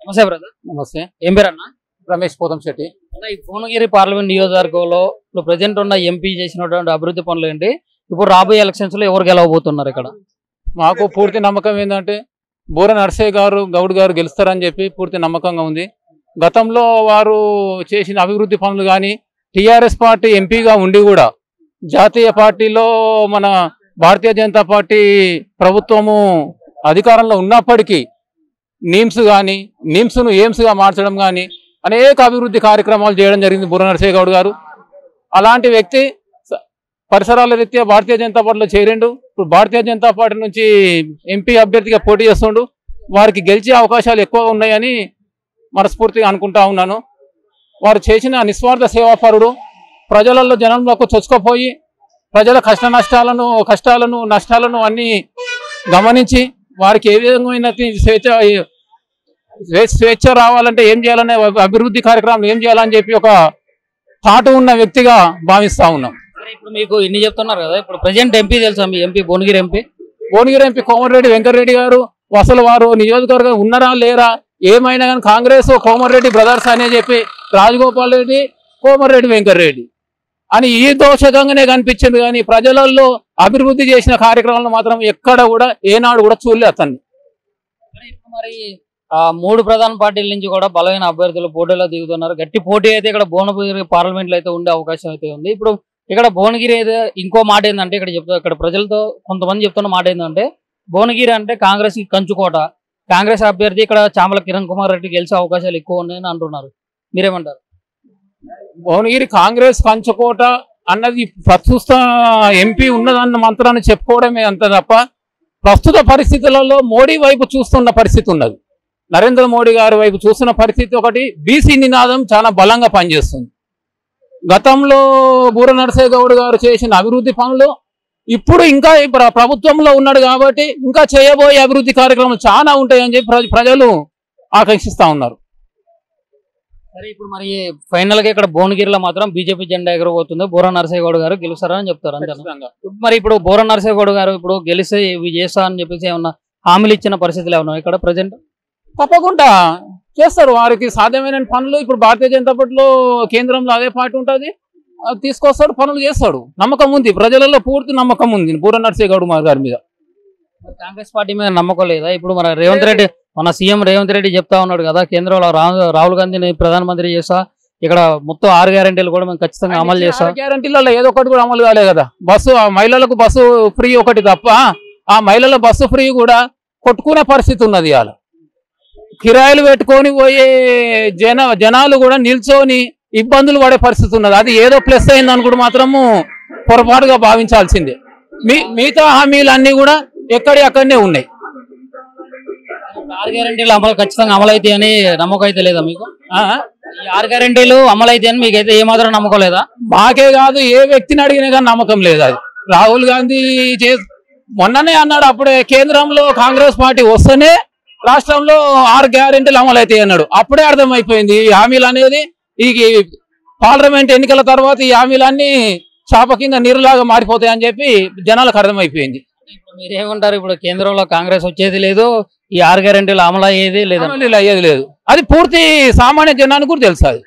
నమస్తే బ్రదర్. నమస్తే. ఏం పేరు అన్న? రమేష్ పోతంశెట్టి. ఈ భువనగిరి పార్లమెంట్ నియోజకవర్గంలో ఇప్పుడు ప్రజెంట్ ఉన్న ఎంపీ చేసినటువంటి అభివృద్ధి పనులు ఏంటి? ఇప్పుడు రాబోయే ఎలక్షన్స్ లో ఎవరు గెలవబోతున్నారు? ఇక్కడ మాకు పూర్తి నమ్మకం ఏంటంటే బూర నర్సయ్య గౌడ్ గారు గెలుస్తారని చెప్పి పూర్తి నమ్మకంగా ఉంది. గతంలో వారు చేసిన అభివృద్ధి పనులు కానీ టీఆర్ఎస్ పార్టీ ఎంపీగా ఉండి కూడా జాతీయ పార్టీలో మన భారతీయ జనతా పార్టీ ప్రభుత్వము అధికారంలో ఉన్నప్పటికీ నిమ్స్ను ఎయిమ్స్గా మార్చడం కానీ అనేక అభివృద్ధి కార్యక్రమాలు చేయడం జరిగింది బూర నర్సయ్య గౌడ్ గారు. అలాంటి వ్యక్తి పరిసరాల రీత్యా భారతీయ జనతా పార్టీలో చేరిండు. ఇప్పుడు భారతీయ జనతా పార్టీ నుంచి ఎంపీ అభ్యర్థిగా పోటీ చేస్తుండు. వారికి గెలిచే అవకాశాలు ఎక్కువగా ఉన్నాయని మనస్ఫూర్తిగా అనుకుంటా ఉన్నాను. వారు చేసిన నిస్వార్థ సేవాపరుడు. ప్రజలలో జనంలోకి చొచ్చుకుపోయి ప్రజల కష్టాలను నష్టాలను అన్నీ గమనించి వారికి ఏ విధమైన స్వేచ్ఛ రావాలంటే ఏం చేయాలనే అభివృద్ధి కార్యక్రమాలు ఏం చేయాలని చెప్పి ఒక థాట్ ఉన్న వ్యక్తిగా భావిస్తా ఉన్నాం. ఇప్పుడు మీకు ఇన్ని చెప్తున్నారు కదా, ఇప్పుడు ప్రజెంట్ ఎంపీ తెలుసా? మీ ఎంపీ భువనగిరి ఎంపీ కోమటిరెడ్డి వెంకటరెడ్డి గారు. అసలు వారు నియోజకవర్గం ఉన్నారా లేరా ఏమైనా కానీ కాంగ్రెస్ కోమటిరెడ్డి బ్రదర్స్ అనే చెప్పి రాజగోపాల్ రెడ్డి కోమటిరెడ్డి వెంకటరెడ్డి అని ఈ దోషకంగానే కనిపించింది. కానీ ప్రజలలో అభివృద్ధి చేసిన కార్యక్రమాలను మాత్రం ఎక్కడ కూడా ఏనాడు కూడా చూడలే అతన్ని. మరి మూడు ప్రధాన పార్టీల నుంచి కూడా బలమైన అభ్యర్థులు పోటీలో దిగుతున్నారు. గట్టి పోటీ అయితే ఇక్కడ భువనగిరి పార్లమెంట్ లో అయితే ఉండే అవకాశం అయితే ఉంది. ఇప్పుడు ఇక్కడ భువనగిరి అయితే ఇంకో మాట ఏంటంటే ఇక్కడ ప్రజలతో కొంతమంది చెప్తున్న మాట ఏంటంటే భువనగిరి అంటే కాంగ్రెస్ కంచుకోట. కాంగ్రెస్ అభ్యర్థి ఇక్కడ చామల కిరణ్ కుమార్ రెడ్డి గెలిచే అవకాశాలు ఎక్కువ ఉన్నాయని అంటున్నారు. మీరేమంటారు? భువనగిరి కాంగ్రెస్ కంచుకోట అన్నది ప్రస్తుత ఎంపీ ఉన్నదన్న మంత్రాన్ని చెప్పుకోవడమే అంత తప్ప ప్రస్తుత పరిస్థితులలో మోడీ వైపు చూస్తున్న పరిస్థితి ఉన్నది. నరేంద్ర మోడీ గారి వైపు చూస్తున్న పరిస్థితి ఒకటి. బీసీ నినాదం చాలా బలంగా పనిచేస్తుంది. గతంలో బూర నర్సయ్య గౌడ్ గారు చేసిన అభివృద్ధి పనులు ఇప్పుడు ఇంకా ప్రభుత్వంలో ఉన్నాడు కాబట్టి ఇంకా చేయబోయే అభివృద్ధి కార్యక్రమాలు చాలా ఉంటాయని చెప్పి ప్రజలు ఆకాంక్షిస్తా ఉన్నారు. సరే, ఇప్పుడు మరి ఫైనల్ గా ఇక్కడ భువనగిరిలో మాత్రం బీజేపీ జెండా ఎగరబోతుంది. బూర నర్సయ్య గౌడ్ గారు గెలుస్తారని చెప్తారు అంతే. మరి ఇప్పుడు బూర నర్సయ్య గౌడ్ గారు ఇప్పుడు గెలిస్తే ఇవి చేస్తా అని చెప్పేసి ఏమన్నా హామీలు ఇచ్చిన పరిస్థితులు ఏమన్నా ఇక్కడ ప్రజెంట్? తప్పకుండా చేస్తారు. వారికి సాధ్యమైన పనులు ఇప్పుడు భారతీయ జనతా పార్టీలో కేంద్రంలో అదే పార్టీ ఉంటుంది, తీసుకొస్తాడు, పనులు చేస్తాడు. నమ్మకం ఉంది, ప్రజలలో పూర్తి నమ్మకం ఉంది బూర నర్సయ్య గౌడ్ గారి మీద. కాంగ్రెస్ పార్టీ మీద నమ్మకం లేదా? ఇప్పుడు మన రేవంత్ రెడ్డి, మన సీఎం రేవంత్ రెడ్డి చెప్తా ఉన్నాడు కదా, కేంద్రంలో రాహుల్ గాంధీని ప్రధానమంత్రి చేస్తా, ఇక్కడ మొత్తం 6 గ్యారెంటీలు కూడా మేము ఖచ్చితంగా అమలు చేస్తాం. గ్యారెంటీలలో ఏదో ఒకటి కూడా అమలు కాలే కదా. మహిళలకు బస్సు ఫ్రీ ఒకటి తప్ప ఆ మహిళల బస్సు ఫ్రీ కూడా కొట్టుకునే పరిస్థితి ఉన్నది. ఇవాళ కిరాయిలు పెట్టుకొని పోయే జనాలు కూడా నిల్చొని ఇబ్బందులు పడే పరిస్థితి ఉన్నది. అది ఏదో ప్లస్ అయిందని కూడా మాత్రము పొరపాటుగా భావించాల్సిందే. మిగతా హామీలు అన్ని కూడా అక్కడనే ఉన్నాయి. 6 గ్యారెంటీలు అమలు ఖచ్చితంగా అమలు అయితే అని నమ్మకం అయితే లేదా మీకు? 6 గ్యారెంటీలు అమలు అయితే అని మీకైతే ఏమాత్రం నమ్మకం లేదా? మాకే కాదు, ఏ వ్యక్తిని అడిగినా కానీ నమ్మకం లేదు. అది రాహుల్ గాంధీ మొన్ననే అన్నాడు, అప్పుడే కేంద్రంలో కాంగ్రెస్ పార్టీ వస్తేనే రాష్ట్రంలో 6 గ్యారెంటీలు అమలు అవుతాయి అన్నాడు. అప్పుడే అర్థమైపోయింది ఈ హామీలు అనేది ఈ పార్లమెంట్ ఎన్నికల తర్వాత ఈ హామీలన్నీ చాప కింద నీరులాగా మారిపోతాయని చెప్పి జనాలకు అర్థమైపోయింది. మీరేమంటారు? ఇప్పుడు కేంద్రంలో కాంగ్రెస్ వచ్చేది లేదు, ఈ 6 గ్యారెంటీలు అమలు అయ్యేది లేదు, అయ్యేది లేదు. అది పూర్తి సామాన్య జనానికి కూడా తెలుసు. అది